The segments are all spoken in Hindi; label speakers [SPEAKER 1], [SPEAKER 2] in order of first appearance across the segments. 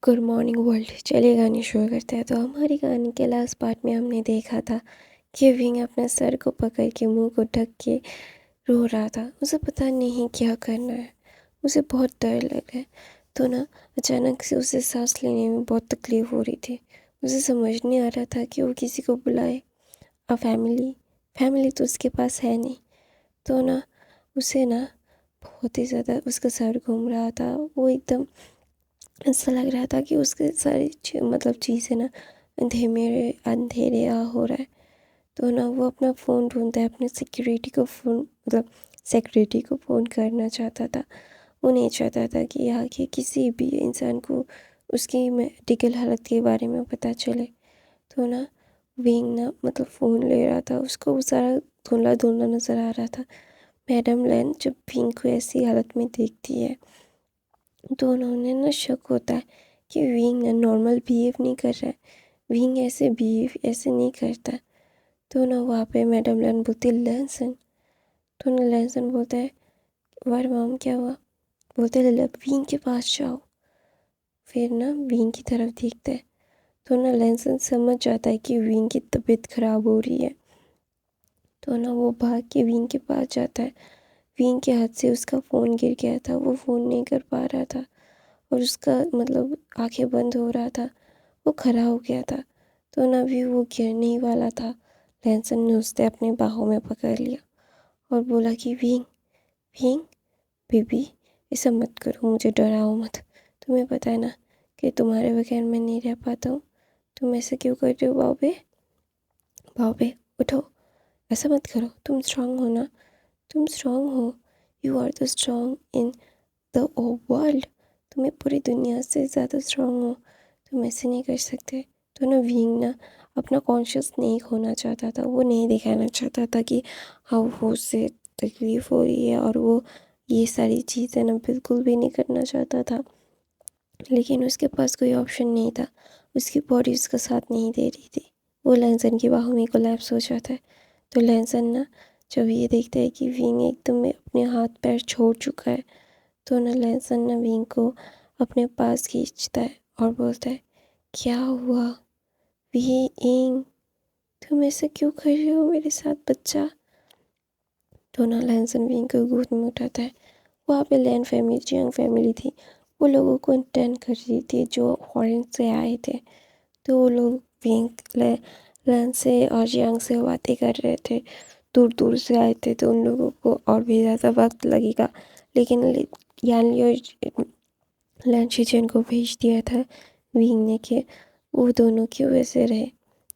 [SPEAKER 1] Good morning world. चलिए गाने शुरू करते हैं। तो हमारी कहानी के लास्ट पार्ट में हमने देखा था कि विंग अपने सर को पकड़ के मुंह को ढक के रो रहा था। उसे पता नहीं क्या करना है, उसे बहुत डर लग रहा है। तो ना अचानक से उसे सांस लेने में बहुत तकलीफ हो रही थी। उसे समझ नहीं आ रहा था कि वो किसी को बुलाए। फैमिली फैमिली तो उसके पास है नहीं। तो ना उसे ना बहुत ही ज़्यादा उसका सर घूम रहा था। वो एकदम ऐसा लग रहा था कि उसके सारी मतलब चीज़ें ना अंधेरे अंधेरे हो रहा है। तो ना वो अपना फ़ोन ढूंढता है, अपने सेक्रेटरी को फ़ोन करना चाहता था। वो नहीं चाहता था कि यहाँ के किसी भी इंसान को उसकी मेडिकल हालत के बारे में पता चले। तो ना विंग ना फ़ोन ले रहा था, उसको वो सारा धुंधला धुंधला नज़र आ रहा था। मैडम लैन जब विंग को ऐसी हालत में देखती है तो उन्होंने ना शक होता है कि विंग ना नॉर्मल बिहेव नहीं कर रहा है। विंग ऐसे बिहेव ऐसे नहीं करता। तो ना वहाँ पे मैडम लैन बोलती है लैनसन। तो ना लैनसन बोलता है वार माम क्या हुआ? बोलते है विंग के पास जाओ। फिर ना विंग की तरफ देखता है तो ना लैनसन समझ जाता है कि विंग की तबीयत खराब हो रही है। तो ना वो भाग के विंग के पास जाता है। विंग के हाथ से उसका फ़ोन गिर गया था, वो फ़ोन नहीं कर पा रहा था और उसका आंखें बंद हो रहा था, वो खड़ा हो गया था। तो ना भी वो गिरने ही वाला था। लैनसन ने उसे अपने बाहों में पकड़ लिया और बोला कि विंग विंग बेबी ऐसा मत करो, मुझे डराओ मत। तुम्हें पता है ना कि तुम्हारे बगैर मैं नहीं रह पाता हूँ। तुम ऐसे क्यों कर रहे हो बाबे? बाबे उठो, ऐसा मत करो। तुम स्ट्रांग हो ना, तुम स्ट्रांग हो। You are the strong in the world. तुम्हें पूरी दुनिया से ज़्यादा स्ट्रांग हो, तुम ऐसे नहीं कर सकते। तो ना विंग ना अपना कॉन्शियस नहीं खोना चाहता था। वो नहीं दिखाना चाहता था कि हाँ वो उससे तकलीफ़ हो रही है और वो ये सारी चीज़ें ना बिल्कुल भी नहीं करना चाहता था। लेकिन उसके पास कोई ऑप्शन नहीं था, उसकी बॉडी उसका साथ नहीं दे रही थी। वो लैंसन की बाहों में कोलैप्स हो जाता है। तो लैंसन ना जब ये देखता है कि विंग एकदम में अपने हाथ पैर छोड़ चुका है तो ना लैंसन ना विंग को अपने पास खींचता है और बोलता है क्या हुआ विंग, तुम ऐसा क्यों कर रहे हो मेरे साथ बच्चा? तो ना लैंसन विंग को गोद में उठाता है। वहाँ पे लैन फैमिली जियांग फैमिली थी, वो लोगों को अटेंड कर रही थी जो फॉरेन से आए थे। तो वो लोग विंग लैन से और जियांग से बातें कर रहे थे। दूर दूर से आए थे तो उन लोगों को और भी ज़्यादा वक्त लगेगा। लेकिन यान लियो लैन शिजन को भेज दिया था विंग ने कि वो दोनों क्यों वैसे रहे।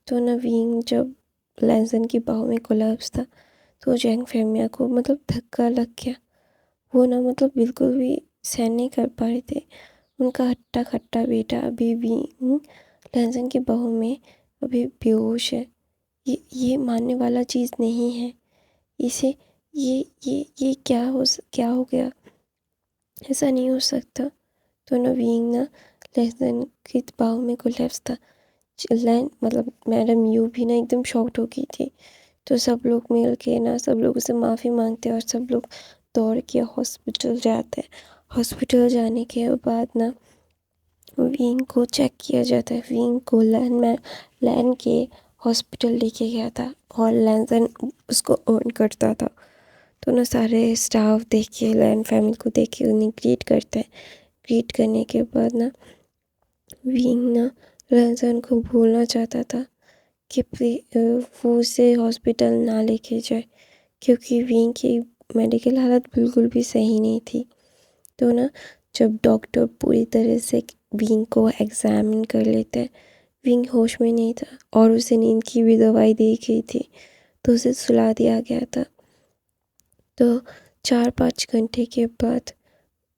[SPEAKER 1] तो ना विंग जब लैंसन की बाहों में कोलैप्स था तो जैंग फैमिया को धक्का लग गया। वो ना बिल्कुल भी सहन नहीं कर पा रहे थे। उनका हट्टा खट्टा बेटा अभी भी लैंसन की बाहों में अभी बेहोश है। ये मानने वाला चीज़ नहीं है। इसे ये क्या हो गया? ऐसा नहीं हो सकता। तो नवीन ना लहसन की बाहों में कोलैप्स था। लैन मैडम यू भी ना एकदम शॉक्ड हो गई थी। तो सब लोग मिल के ना सब लोग उसे माफ़ी मांगते और सब लोग दौड़ के हॉस्पिटल जाते हैं। हॉस्पिटल जाने के बाद ना विंग को चेक किया जाता है। विंग को लैन के हॉस्पिटल लेके गया था और लैंसन उसको अर्न करता था। तो ना सारे स्टाफ देख के लैन फैमिली को देख के उन्हें ग्रीट करते हैं। ग्रीट करने के बाद ना विंग ना लैंसन को बोलना चाहता था कि वो उसे हॉस्पिटल ना लेके जाए क्योंकि विंग की मेडिकल हालत बिल्कुल भी सही नहीं थी। तो ना जब डॉक्टर पूरी तरह से विंग को एग्जामिन कर लेते हैं, विंग होश में नहीं था और उसे नींद की भी दवाई दी गई थी तो उसे सुला दिया गया था। तो 4-5 घंटे के बाद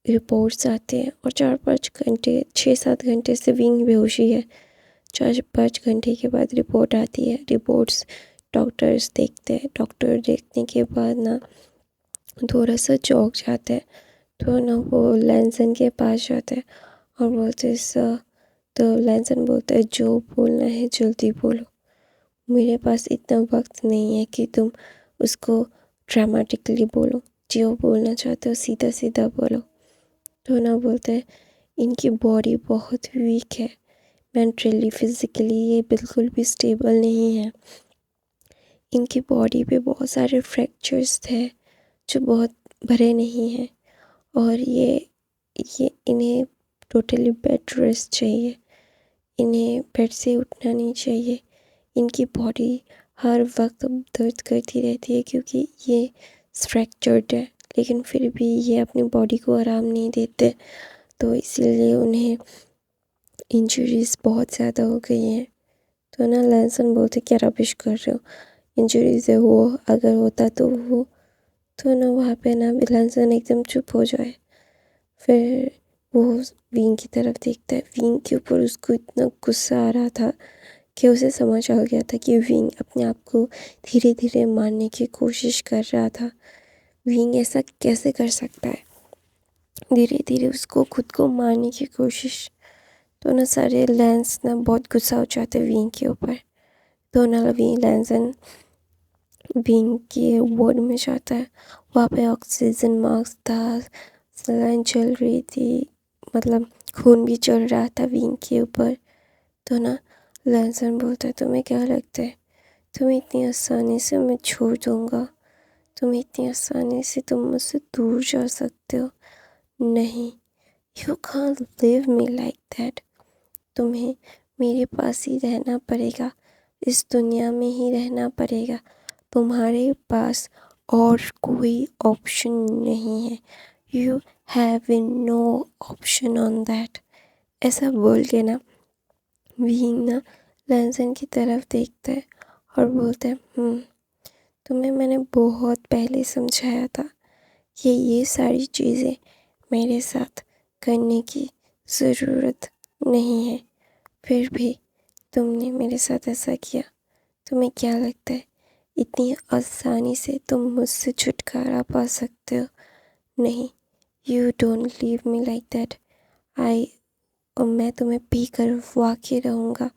[SPEAKER 1] रिपोर्ट्स आते हैं और 4-5 घंटे 6-7 घंटे से विंग बेहोशी है। 4-5 घंटे के बाद रिपोर्ट आती है। रिपोर्ट्स डॉक्टर्स देखते हैं। डॉक्टर देखने के बाद ना थोड़ा सा चौंक जाते हैं। तो ना वो लैंसन के पास जाते हैं और बोलते सर। तो लैंसन बोलता है जो बोलना है जल्दी बोलो, मेरे पास इतना वक्त नहीं है कि तुम उसको ड्रामेटिकली बोलो। जो बोलना चाहते हो सीधा सीधा बोलो। तो ना बोलते हैं इनकी बॉडी बहुत वीक है, मेंटली फिज़िकली ये बिल्कुल भी स्टेबल नहीं है। इनकी बॉडी पे बहुत सारे फ्रैक्चर्स थे जो बहुत भरे नहीं हैं, और ये इन्हें टोटली बेड रेस्ट चाहिए। इन्हें बेड से उठना नहीं चाहिए। इनकी बॉडी हर वक्त दर्द करती रहती है क्योंकि ये फ्रैक्चर्ड है, लेकिन फिर भी ये अपनी बॉडी को आराम नहीं देते, तो इसीलिए उन्हें इंजरीज़ बहुत ज़्यादा हो गई हैं। तो ना लहसन बोलते क्या रबिश कर रहे हो, इंजरीज़ है वो, अगर होता तो वो। तो ना वहाँ पे ना लहसन एकदम चुप हो जाए। फिर वो विंग की तरफ देखता है। विंग के ऊपर उसको इतना गुस्सा आ रहा था कि उसे समझ आ गया था कि विंग अपने आप को धीरे धीरे मारने की कोशिश कर रहा था। विंग ऐसा कैसे कर सकता है, धीरे धीरे उसको खुद को मारने की कोशिश। तो ना सारे लेंस ना बहुत गुस्सा हो जाते विंग के ऊपर। तो ना लैंसन विंग के वार्ड में जाता है। वहाँ पे ऑक्सीजन मास्क था, सलाइन चल रही थी, मतलब खून भी चल रहा था विंग के ऊपर। तो ना लैंसन बोलता है तुम्हें क्या लगता है, तुम्हें इतनी आसानी से मैं छोड़ दूँगा, तुम्हें इतनी आसानी से तुम मुझसे दूर जा सकते हो? नहीं, you can't live me like that. तुम्हें मेरे पास ही रहना पड़ेगा, इस दुनिया में ही रहना पड़ेगा। तुम्हारे पास और कोई ऑप्शन नहीं है। You have no option on that. ऐसा बोल के ना विंग ना लैंसन की तरफ देखता है और बोलता है तुम्हें मैंने बहुत पहले समझाया था कि ये सारी चीज़ें मेरे साथ करने की ज़रूरत नहीं है, फिर भी तुमने मेरे साथ ऐसा किया। तुम्हें क्या लगता है इतनी आसानी से तुम मुझसे छुटकारा पा सकते हो? नहीं, you don't leave me like that. और मैं तुम्हें पी कर वाक़ई रहूँगा।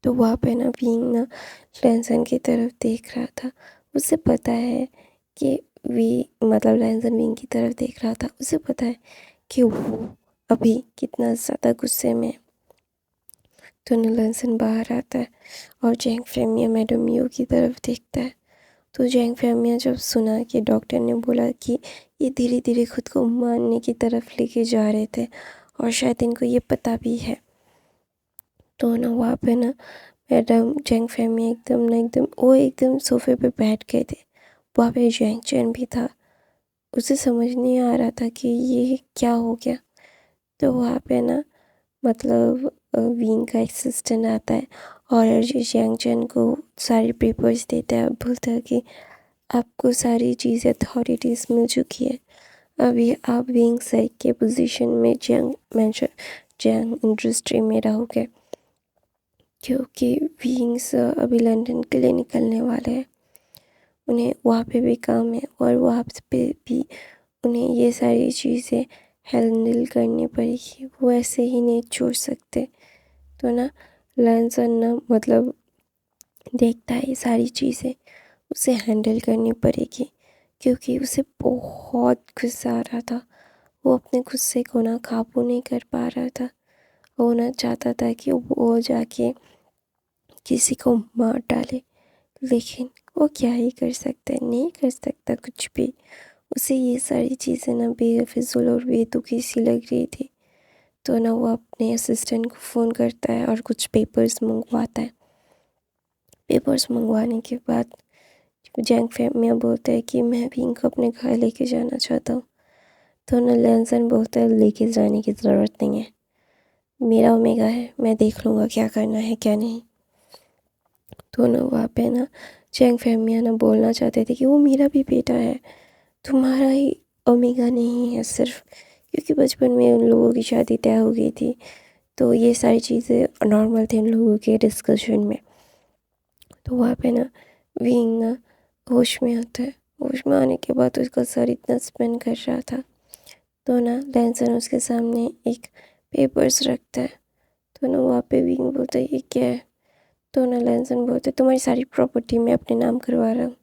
[SPEAKER 1] तो वहाँ पे ना विंग ना लैंसन की तरफ देख रहा था। उसे पता है कि लैंसन विंग की तरफ देख रहा था। उसे पता है कि वो अभी कितना ज़्यादा गुस्से में है। तो ना लैंसन बाहर आता है और जैंग फेमिया मैडम यू की तरफ देखता है। तो जैंग फेमिया जब सुना कि डॉक्टर ने बोला कि ये धीरे धीरे खुद को मारने की तरफ लेके जा रहे थे और शायद इनको ये पता भी है, तो ना वहाँ पे ना मैडम जैंग फेमिया एकदम सोफे पे बैठ गए थे। वहाँ पे जैंग चैन भी था। उसे समझ नहीं आ रहा था कि ये क्या हो गया। तो वहाँ पे ना विंग का असिस्टेंट आता है और जैंग चैन को सारे पेपर्स देता है। बोलता है कि आपको सारी चीज़ें अथॉरिटीज़ मिल चुकी है, अभी आप विंग साइड के पोजीशन में जैंग इंडस्ट्री में रहोगे, क्योंकि विंग्स अभी लंदन के लिए निकलने वाले हैं। उन्हें वहाँ पे भी काम है और वहाँ पे भी उन्हें ये सारी चीज़ें हैंडल करनी पड़ेगी, वो ऐसे ही नहीं छोड़ सकते। तो ना लैंसन ना देखता है ये सारी चीज़ें उसे हैंडल करनी पड़ेगी, क्योंकि उसे बहुत गुस्सा आ रहा था। वो अपने गुस्से को ना काबू नहीं कर पा रहा था। वो ना चाहता था कि वो जाके किसी को मार डाले, लेकिन वो क्या ही कर सकता है, नहीं कर सकता कुछ भी। उसे ये सारी चीज़ें ना बेफिज़ूल और बेतुकी सी लग रही थी। तो ना वो अपने असिस्टेंट को फ़ोन करता है और कुछ पेपर्स मंगवाता है। पेपर्स मंगवाने के बाद जैंग फेमिया बोलता है कि मैं भी इनको अपने घर लेके जाना चाहता हूँ। तो ना लैंसन बोलता है लेके जाने की ज़रूरत नहीं है, मेरा ओमेगा है, मैं देख लूँगा क्या करना है क्या नहीं। तो ना वहाँ पे ना जैंग फेमिया ना बोलना चाहते थे कि वो मेरा भी बेटा है, तुम्हारा ही ओमेगा नहीं है सिर्फ, क्योंकि बचपन में उन लोगों की शादी तय हो गई थी। तो ये सारी चीज़ें नॉर्मल थे उन लोगों के डिस्कशन में। तो वहाँ पे ना विंग ना होश में आता है। होश में आने के बाद उसका सर इतना स्पिन कर रहा था। तो ना लैंसन उसके सामने एक पेपर्स रखता है। तो ना वहाँ पे विंग बोलता है ये क्या है। तो ना लैंसन बोलता है तुम्हारी सारी प्रॉपर्टी मैं अपने नाम करवा रहा हूँ।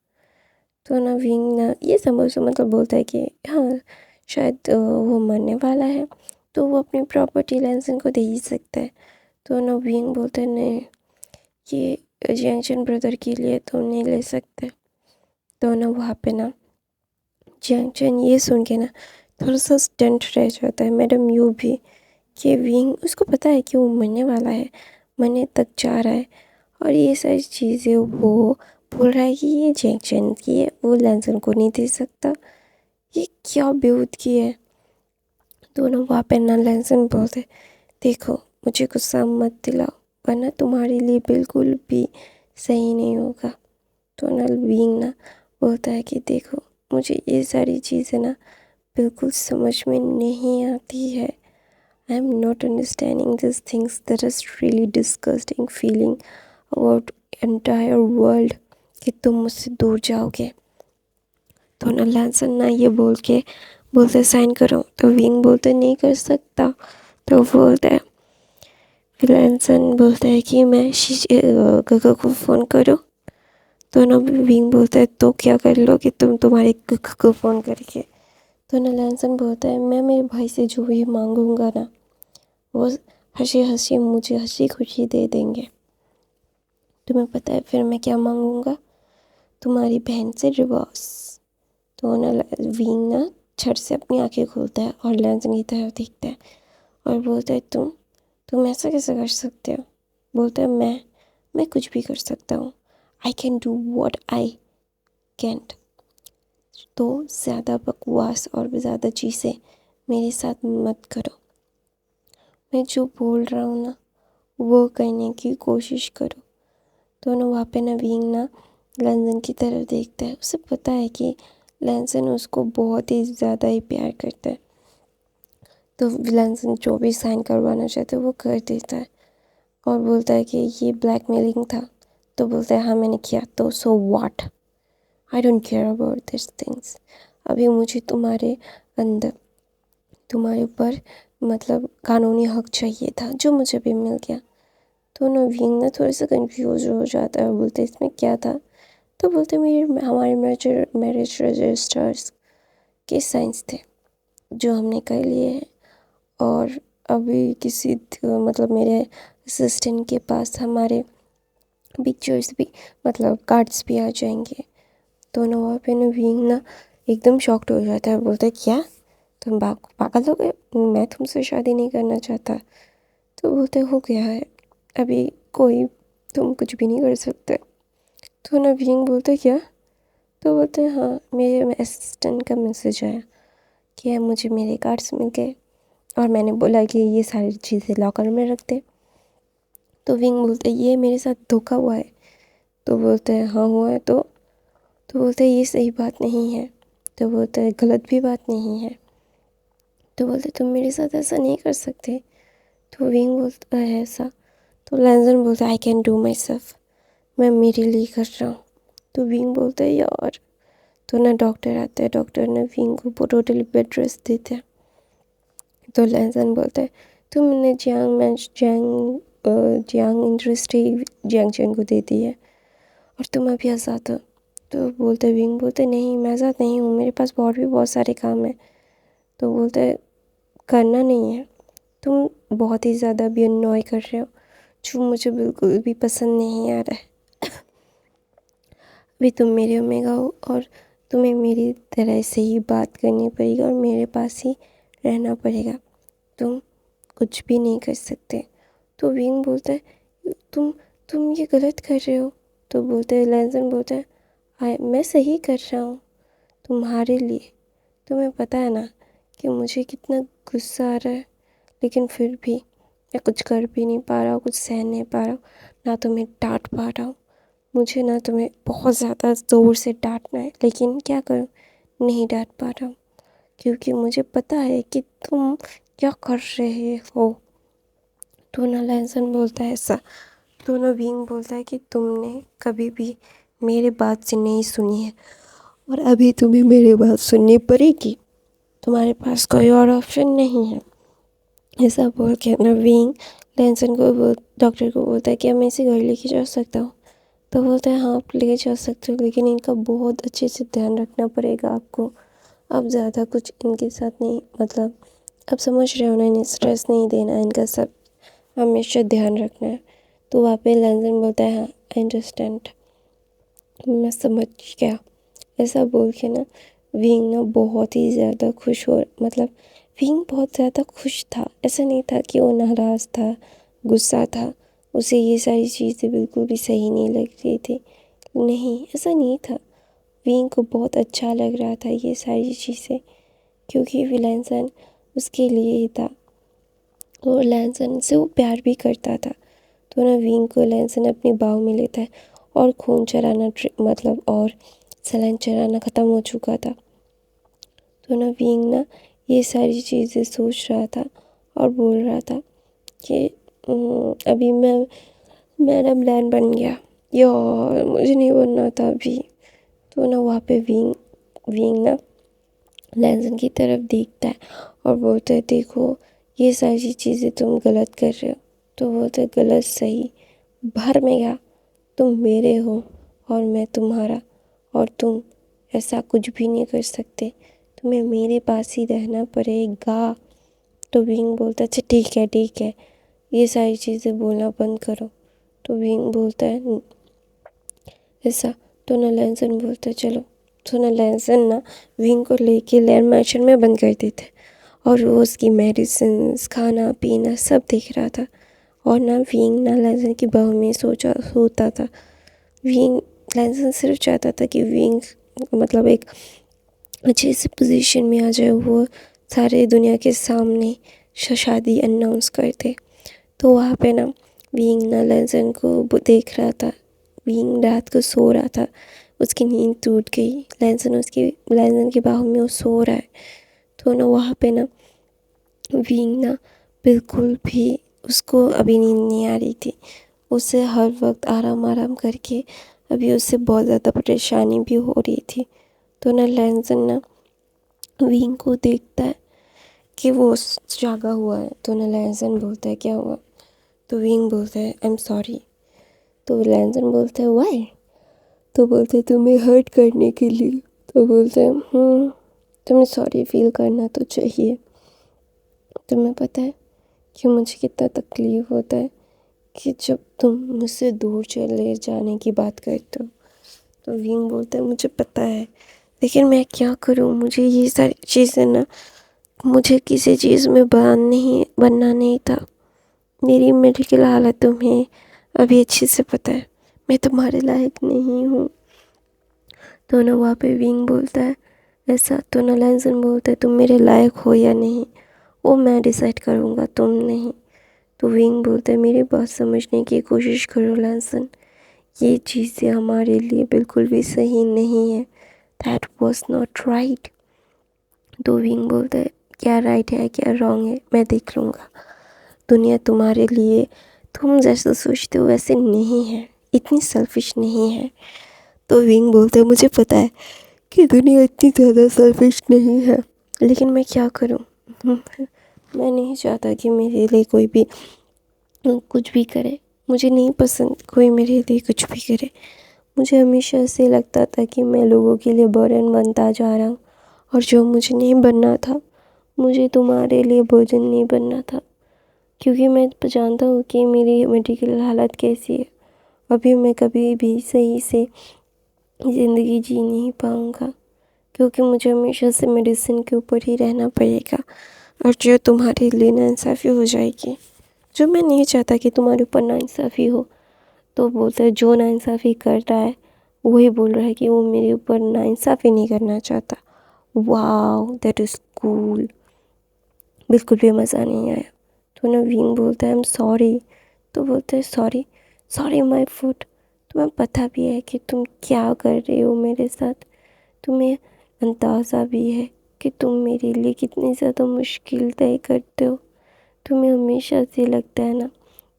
[SPEAKER 1] तो ना विंग ना ये समझ बोलता है कि हाँ शायद वो मरने वाला है, तो वो अपनी प्रॉपर्टी लैंसन को दे ही सकता है। तो ना विंग बोलता है नहीं, ये जियांगचन ब्रदर के लिए तुम नहीं ले सकते। तो ना वहाँ पे ना जियांगचन ये सुन के ना थोड़ा सा स्टंट रह जाता है, मैडम यू भी, कि विंग उसको पता है कि वो मरने वाला है, मरने तक जा रहा है, और ये सारी चीज़ें वो बोल रहा है कि ये जियांगचन की है, वो लैंसन को नहीं दे सकता। ये क्या बेवकूफ़ी है। तो ना वहाँ पे ना लैंसन बोलते देखो मुझे गुस्सा मत दिलाओ, वरना तुम्हारे लिए बिल्कुल भी सही नहीं होगा। तो ना विंग ना बोलता है कि देखो मुझे ये सारी चीज़ें ना बिल्कुल समझ में नहीं आती है। I am not understanding this things that is really disgusting feeling about entire world कि तुम मुझसे दूर जाओगे। तो ना लैंसन ना ये बोल के बोलते साइन करो, तो विंग बोलते नहीं कर सकता। तो बोलता है, फिर लैंसन बोलता है कि मैं गगा को फ़ोन करूँ। तो ना विंग बोलता है तो क्या कर लोगे तुम तुम्हारे गगा को फ़ोन करके। तो ना लैंसन बोलता है मैं मेरे भाई से जो भी मांगूंगा ना वो हंसी हंसी मुझे हंसी खुशी दे देंगे। तुम्हें पता है फिर मैं क्या मांगूंगा? तुम्हारी बहन से डिवोर्स। तो ना विंग ना झट से अपनी आंखें खोलता है और लैंसन की तरफ देखता है और बोलता है तुम ऐसा कैसे कर सकते हो? बोलता है मैं कुछ भी कर सकता हूँ। I can do what I can't. तो ज़्यादा बकवास और ज़्यादा चीज़ें मेरे साथ मत करो। मैं जो बोल रहा हूँ ना वो करने की कोशिश करो। तो ना वहाँ पे ना विंग ना लैंसन की तरफ देखता है। उसे पता है कि लैंसन उसको बहुत ही ज़्यादा ही प्यार करता है। तो लैंसन जो भी साइन करवाना चाहता है वो कर देता है और बोलता है कि ये ब्लैकमेलिंग था। तो बोलता है हाँ मैंने किया, तो so what, I don't care about this things. अभी मुझे तुम्हारे अंदर तुम्हारे ऊपर मतलब कानूनी हक चाहिए था जो मुझे भी मिल गया। तो ना विंग ना थोड़ा सा कंफ्यूज हो जाता है, बोलते इसमें क्या था। तो बोलते मेरे हमारे मैरिज रजिस्टर्स के साइंस थे जो हमने कर लिए हैं, और अभी मतलब मेरे असिस्टेंट के पास हमारे पिक्चर्स भी मतलब कार्ड्स भी आ जाएंगे। तो ना वहाँ पे ना विंग ना एकदम शॉक्ड हो जाता है, बोलता है क्या तुम पागल हो गए, मैं तुमसे शादी नहीं करना चाहता। तो बोलते हो गया है, अभी कोई तुम कुछ भी नहीं कर सकते। तो ना विंग बोलते क्या? तो बोलते हैं हाँ मेरे असिस्टेंट का मैसेज आया कि मुझे मेरे कार्ड्स मिल गए और मैंने बोला कि ये सारी चीज़ें लॉकर में रख दे। तो विंग बोलते ये मेरे साथ धोखा हुआ है। तो बोलते हैं हाँ हुआ है। तो बोलते हैं ये सही बात नहीं है। तो बोलते हैं गलत भी बात नहीं है। तो बोलते तुम मेरे साथ ऐसा नहीं कर सकते। तो विंग बोलता है ऐसा। तो लैंसन बोलता है I can do my self, मैं मेरे लिए कर रहा हूँ। तो विंग बोलता है यार। तो ना डॉक्टर आता है, डॉक्टर ने विंग को टोटली बेड रेस्ट देते हैं। तो लैंसन बोलता है तुमने जियांग इंडस्ट्री जियांगचन को दे दी है और तुम अभी आज़ाद हो। तो बोलते विंग बोलते नहीं मैं आज़ाद नहीं हूँ, मेरे पास और भी बहुत सारे काम हैं। तो बोलते करना नहीं है, तुम बहुत ही ज़्यादा भी अननॉय कर रहे हो जो मुझे बिल्कुल भी पसंद नहीं आ रहा है। अभी तुम मेरे ओमेगा हो और तुम्हें मेरी तरह से ही बात करनी पड़ेगी और मेरे पास ही रहना पड़ेगा, तुम कुछ भी नहीं कर सकते। तो विंग बोलता है तुम ये गलत कर रहे हो। तो बोलते लैंसन बोलता है मैं सही कर रहा हूँ तुम्हारे लिए। तुम्हें पता है ना कि मुझे कितना गुस्सा आ रहा है, लेकिन फिर भी मैं कुछ कर भी नहीं पा रहा हूँ, कुछ सहन नहीं पा रहा हूँ, ना तुम्हें डांट पा रहा हूँ। मुझे ना तुम्हें बहुत ज़्यादा ज़ोर से डांटना है, लेकिन क्या करूँ, नहीं डांट पा रहा हूँ क्योंकि मुझे पता है कि तुम क्या कर रहे हो। तो ना लैंसन बोलता है ऐसा। तो ना विंग बोलता है कि तुमने कभी भी मेरे बात से नहीं सुनी है और अभी तुम्हें मेरी बात सुननी पड़ेगी, तुम्हारे पास कोई और ऑप्शन नहीं है। ऐसा बोल के ना विंग लैंसन को डॉक्टर को बोलता है कि मैं इसे घर लेके जा सकता हूँ। तो बोलता है हाँ आप ले जा सकते हो, लेकिन इनका बहुत अच्छे से ध्यान रखना पड़ेगा आपको। आप ज़्यादा कुछ इनके साथ नहीं मतलब अब समझ रहे हो ना, इन्हें स्ट्रेस नहीं देना है, इनका सब हमेशा ध्यान रखना है। तो वहाँ पे लैंसन बोलता है हाँ आई अंडरस्टैंड, मैं समझ गया। ऐसा बोल के ना विंग ना बहुत ही ज़्यादा खुश हो, मतलब विंग बहुत ज़्यादा खुश था। ऐसा नहीं था कि वो नाराज़ था, गुस्सा था, उसे ये सारी चीज़ें बिल्कुल भी सही नहीं लग रही थी। नहीं, ऐसा नहीं था। विंग को बहुत अच्छा लग रहा था ये सारी चीज़ें, क्योंकि लैंसन उसके लिए ही था और लैंसन से वो प्यार भी करता था। तो ना विंग को लैंसन अपनी बाहों में लेता है और खून चलाना मतलब और सलाइन चलाना ख़त्म हो चुका था। तो ना विंग ना ये सारी चीज़ें सोच रहा था और बोल रहा था कि अभी मेरा प्लान बन गया, यार मुझे नहीं बनना था अभी। तो ना वहाँ पे विंग ना लैंसन की तरफ देखता है और बोलता है देखो ये सारी चीज़ें तुम गलत कर रहे हो। तो बोलता है गलत सही भर में क्या, तुम मेरे हो और मैं तुम्हारा, और तुम ऐसा कुछ भी नहीं कर सकते, तुम्हें मेरे पास ही रहना पड़ेगा। तो विंग बोलता है अच्छा ठीक है, ये सारी चीज़ें बोलना बंद करो। तो विंग बोलता है ऐसा। तो ना लैंसन बोलता है चलो। तो ना लैंसन ना विंग को लेके लैंड मैंशन में बंद कर देते और वो उसकी मेडिसिन खाना पीना सब देख रहा था। और ना विंग ना लैंसन की बाहों में सोता था। विंग लैंसन सिर्फ चाहता था कि विंग मतलब एक अच्छे से पोजीशन में आ जाए, वो सारे दुनिया के सामने शादी अनाउंस करते। तो वहाँ पे ना विंग ना लैंसन को देख रहा था। विंग रात को सो रहा था, उसकी नींद टूट गई। लैंसन की बाहों में वो सो रहा है। तो ना वहाँ पे ना विंग ना बिल्कुल भी उसको अभी नींद नहीं आ रही थी। उसे हर वक्त आराम आराम करके अभी उससे बहुत ज़्यादा परेशानी भी हो रही थी। तो ना लैंसन ना विंग को देखता है कि वो जागा हुआ है। तो ना लैंसन बोलता है क्या हुआ। तो विंग बोलता है आई एम सॉरी। तो लैंसन बोलता है व्हाई। तो बोलते हैं तुम्हें हर्ट करने के लिए। तो बोलते हैं तुम्हें सॉरी फील करना तो चाहिए। तुम्हें पता है कि मुझे कितना तकलीफ़ होता है कि जब तुम मुझसे दूर चले जाने की बात करते हो। तो विंग बोलता है मुझे पता है, लेकिन मैं क्या करूँ, मुझे ये सारी चीज़ें ना, मुझे किसी चीज़ में बनना नहीं था। मेरी मेडिकल हालत तुम्हें अभी अच्छे से पता है, मैं तुम्हारे लायक नहीं हूँ। तो ना वहाँ पे विंग बोलता है ऐसा। तो ना लैंसन बोलता है तुम मेरे लायक हो या नहीं वो मैं डिसाइड करूँगा, तुम नहीं। तो विंग बोलता है मेरी बात समझने की कोशिश करो लैंसन, ये चीज़ें हमारे लिए बिल्कुल भी सही नहीं है। That was not right. तो विंग बोलता है क्या राइट है क्या रॉन्ग है मैं देख लूँगा। दुनिया तुम्हारे लिए तुम जैसा सोचते हो वैसे नहीं है, इतनी सेल्फिश नहीं है। तो विंग बोलता है मुझे पता है कि दुनिया इतनी ज़्यादा सेल्फिश नहीं है, लेकिन मैं क्या करूं। मैं नहीं चाहता कि मेरे लिए कोई भी कुछ भी करे। मुझे नहीं पसंद कोई मेरे लिए कुछ भी करे। मुझे हमेशा से लगता था कि मैं लोगों के लिए बर्डन बनता जा रहा हूँ, और जो मुझे नहीं बनना था, मुझे तुम्हारे लिए भोजन नहीं बनना था। क्योंकि मैं जानता हूँ कि मेरी मेडिकल हालत कैसी है। अभी मैं कभी भी सही से ज़िंदगी जी नहीं पाऊँगा, क्योंकि मुझे हमेशा से मेडिसिन के ऊपर ही रहना पड़ेगा। और जो तुम्हारे लिए नाइंसाफ़ी हो जाएगी, जो मैं नहीं चाहता कि तुम्हारे ऊपर नाइंसाफ़ी हो। तो बोलता है जो नाइंसाफ़ी कर रहा है वही बोल रहा है कि वो मेरे ऊपर नाइंसाफ़ी नहीं करना चाहता। Wow that is cool. बिल्कुल भी मज़ा नहीं आया। तो ना विंग बोलता है आई एम सॉरी। तो बोलता है सॉरी, सॉरी माय फुट। तुम्हें पता भी है कि तुम क्या कर रहे हो मेरे साथ, तुम्हें अंदाज़ा भी है कि तुम मेरे लिए कितनी ज़्यादा मुश्किल तय करते हो। तुम्हें हमेशा से लगता है ना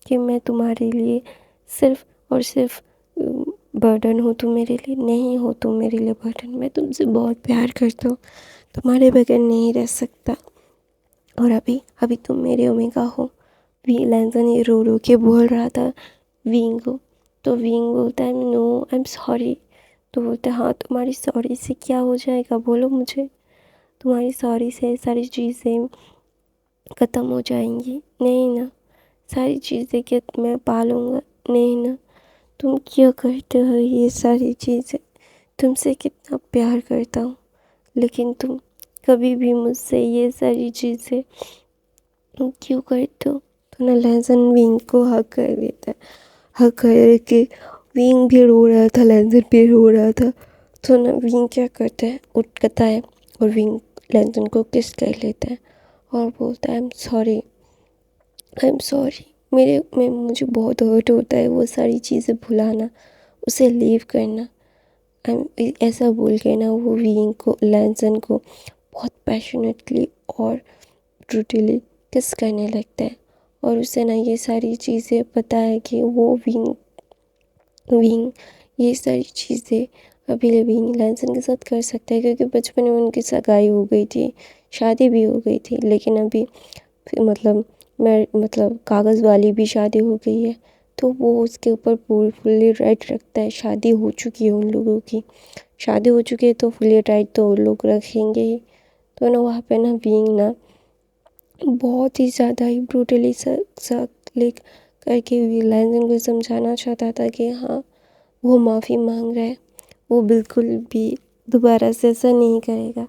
[SPEAKER 1] कि मैं तुम्हारे लिए सिर्फ़ और सिर्फ बर्डन हो, तुम मेरे लिए नहीं हो, तुम मेरे लिए बर्डन। मैं तुमसे बहुत प्यार करता हूँ, तुम्हारे बगैर नहीं रह सकता। और अभी अभी तुम मेरे ओमेगा हो। वी लैंसन ये रो रो के बोल रहा था विंग को। तो विंग बोलता है नो आई एम सॉरी। तो बोलता है हाँ तुम्हारी सॉरी से क्या हो जाएगा बोलो मुझे। तुम्हारी सॉरी से सारी चीज़ें ख़त्म हो जाएंगी। नहीं ना, सारी चीज़ें क्या मैं पालूंगा? नहीं ना। तुम क्यों करते हो ये सारी चीज़ें? तुमसे कितना प्यार करता हूँ, लेकिन तुम कभी भी मुझसे ये सारी चीज़ें क्यों करते हो? तो ना लहसन विंग को हक कर देता है। हक करके विंग भी रो रहा था, लहसन भी रो रहा था। तो ना विंग क्या करता है, उठता है और विंग लहसन को किस कर लेता है और बोलता है आई एम सॉरी। मुझे बहुत हर्ट होता है वो सारी चीज़ें भुलाना, उसे लीव करना। ऐसा बोल के ना वो विंग को लैंसन को बहुत पैशनेटली और ब्रूटली किस करने लगता है। और उसे ना ये सारी चीज़ें पता है कि वो विंग विंग ये सारी चीज़ें अभी विंग लैंसन के साथ कर सकता है, क्योंकि बचपन में उनकी सगाई हो गई थी, शादी भी हो गई थी। लेकिन अभी मतलब कागज़ वाली भी शादी हो गई है, तो वो उसके ऊपर फुल्ली राइट रखता है। शादी हो चुकी है उन लोगों की, शादी हो चुकी है तो फुल्ली राइट तो वो लोग रखेंगे ही। तो ना वहाँ पे ना विंग ना बहुत ही ज़्यादा ही ब्रूटली लिख करके लैंसन को समझाना चाहता था कि हाँ, वो माफ़ी मांग रहा है, वो बिल्कुल भी दोबारा से ऐसा नहीं करेगा।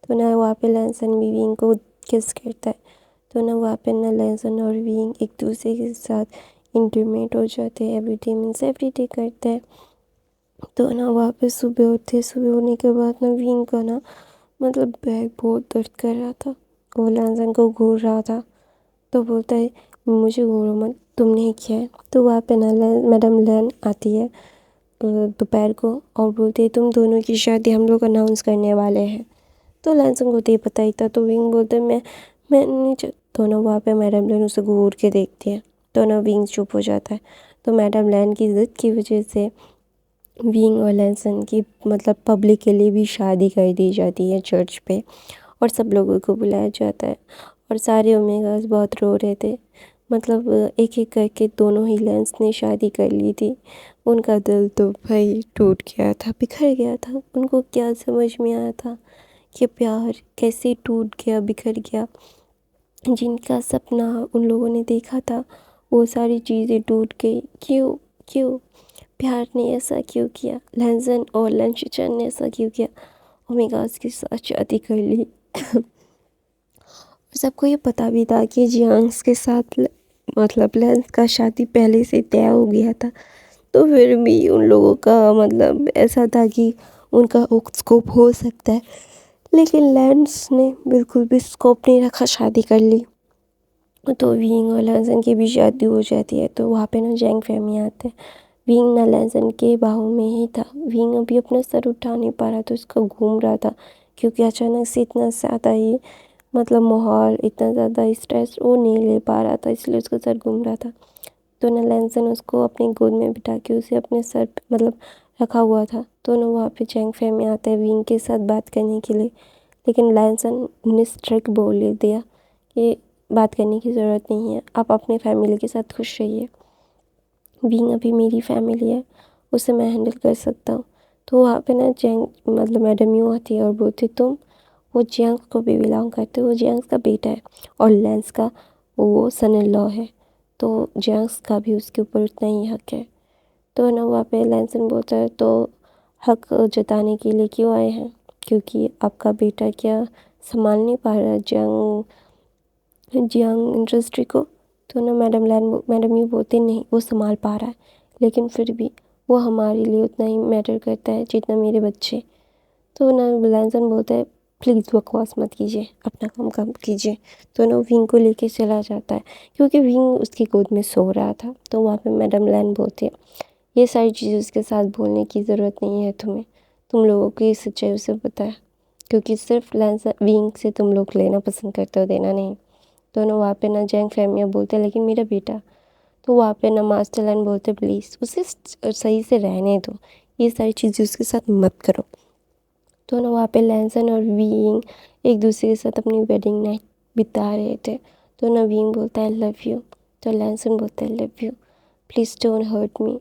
[SPEAKER 1] तो ना वहाँ पे लैंसन भी विंग को किस करता है। तो ना वहाँ पे ना लहसन और विंग एक दूसरे के साथ इंटीमेट हो जाते हैं, एवरीडे मीन्स एवरीडे करते हैं। तो ना वहाँ पे सुबह होने के बाद ना विंग का ना मतलब बैग बहुत दर्द कर रहा था, वो लहसन को घूर रहा था। तो बोलता है मुझे घूरो मत, तुमने किया है। तो वहाँ पे ना मैडम लैन आती है दोपहर को और बोलती है तुम दोनों की शादी हम लोग अनाउंस करने वाले हैं। तो लैंसन को तो ये पता ही था। तो विंग बोलते हैं मैं नहीं तो ना वहाँ पे मैडम लैन उसे घूर के देखती है। तो ना विंग चुप हो जाता है। तो मैडम लैन की ज़िद की वजह से विंग और लैंसन की मतलब पब्लिकली भी शादी कर दी जाती है चर्च पे, और सब लोगों को बुलाया जाता है। और सारे ओमेगास बहुत रो रहे थे, मतलब एक एक करके दोनों ही लेंस ने शादी कर ली थी। उनका दिल तो भाई टूट गया था, बिखर गया था। उनको क्या समझ में आया था कि प्यार कैसे टूट गया, बिखर गया। जिनका सपना उन लोगों ने देखा था वो सारी चीज़ें टूट गई। क्यों? क्यों प्यार ने ऐसा क्यों किया? लहसन और लंशिचन ने ऐसा क्यों किया? ओमेगास के साथ शादी कर ली। सबको ये पता भी था कि जियांग्स के साथ मतलब लेंस का शादी पहले से तय हो गया था। तो फिर भी उन लोगों का मतलब ऐसा था कि उनका स्कोप हो सकता है, लेकिन लेंस ने बिल्कुल भी स्कोप नहीं रखा, शादी कर ली। तो विंग और लहसन की भी शादी हो जाती है। तो वहाँ पे ना जैंग फैमिली आते हैं। विंग ना लहसन के बाहों में ही था। विंग अभी अपना सर उठा नहीं पा रहा था, उसका घूम रहा था, क्योंकि अचानक से इतना ज़्यादा ही मतलब माहौल, इतना ज़्यादा स्ट्रेस वो नहीं ले पा रहा था, इसलिए उसका सर घूम रहा था। तो ना लैंसन उसको अपनी गोद में बिठा के उसे अपने सर पे मतलब रखा हुआ था। तो ना वहाँ पे जैंग फैमी आता है विंग के साथ बात करने के लिए, लेकिन लैंसन ने स्ट्रिक्ट बोल दिया कि बात करने की ज़रूरत नहीं है, आप अपने फैमिली के साथ खुश रहिए। विंग अभी मेरी फैमिली है, उसे मैं हैंडल कर सकता हूँ। तो वहाँ पे ना जैंग मतलब मैडम यूँ आती है और बोलती वो जियांग को भी बिलोंग करते, वो जियांग का बेटा है और लेंस का वो सन इन लॉ है। तो जियांग का भी उसके ऊपर उतना ही हक है। तो ना वहाँ पे लैंसन बोलता है तो हक जताने के लिए क्यों आए हैं? क्योंकि आपका बेटा क्या संभाल नहीं पा रहा जियांग इंडस्ट्री को? तो ना मैडम ये बोलते नहीं, वो संभाल पा रहा है, लेकिन फिर भी वो हमारे लिए उतना ही मैटर करता है जितना मेरे बच्चे। तो ना लैंसन बोलता है प्लीज़ बकवास मत कीजिए, अपना काम काम कीजिए। तो ना विंग को लेके चला जाता है, क्योंकि विंग उसकी गोद में सो रहा था। तो वहाँ पे मैडम लैन बोलती है ये सारी चीज़ें उसके साथ बोलने की ज़रूरत नहीं है तुम्हें, तुम लोगों की सच्चाई उसे पता है, क्योंकि सिर्फ लैंसन विंग से तुम लोग लेना पसंद करते हो, देना नहीं। तो ना वहाँ पे ना जैंग फैमिया बोलते हैं लेकिन मेरा बेटा। तो वहाँ पे ना मास्टर लैन बोलते प्लीज़ उसे सही से रहने दो, ये सारी चीज़ें उसके साथ मत करो। तो ना वहाँ पे लैंसन और विंग एक दूसरे के साथ अपनी वेडिंग नाइट बिता रहे थे। तो ना विंग बोलता है लव यू, तो लैंसन बोलता है love you, please don't hurt me,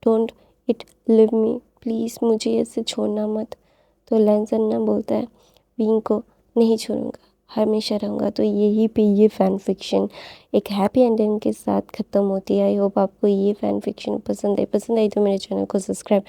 [SPEAKER 1] don't it leave me, please मुझे ऐसे छोड़ना मत। तो लैंसन ना बोलता है विंग को नहीं छोड़ूंगा, हमेशा रहूँगा। तो यहीं पे ये फ़ैन फ़िक्शन एक हैप्पी एंडिंग के साथ ख़त्म होती है। आई होप आपको ये फ़ैन फ़िक्शन पसंद आई तो मेरे चैनल को सब्सक्राइब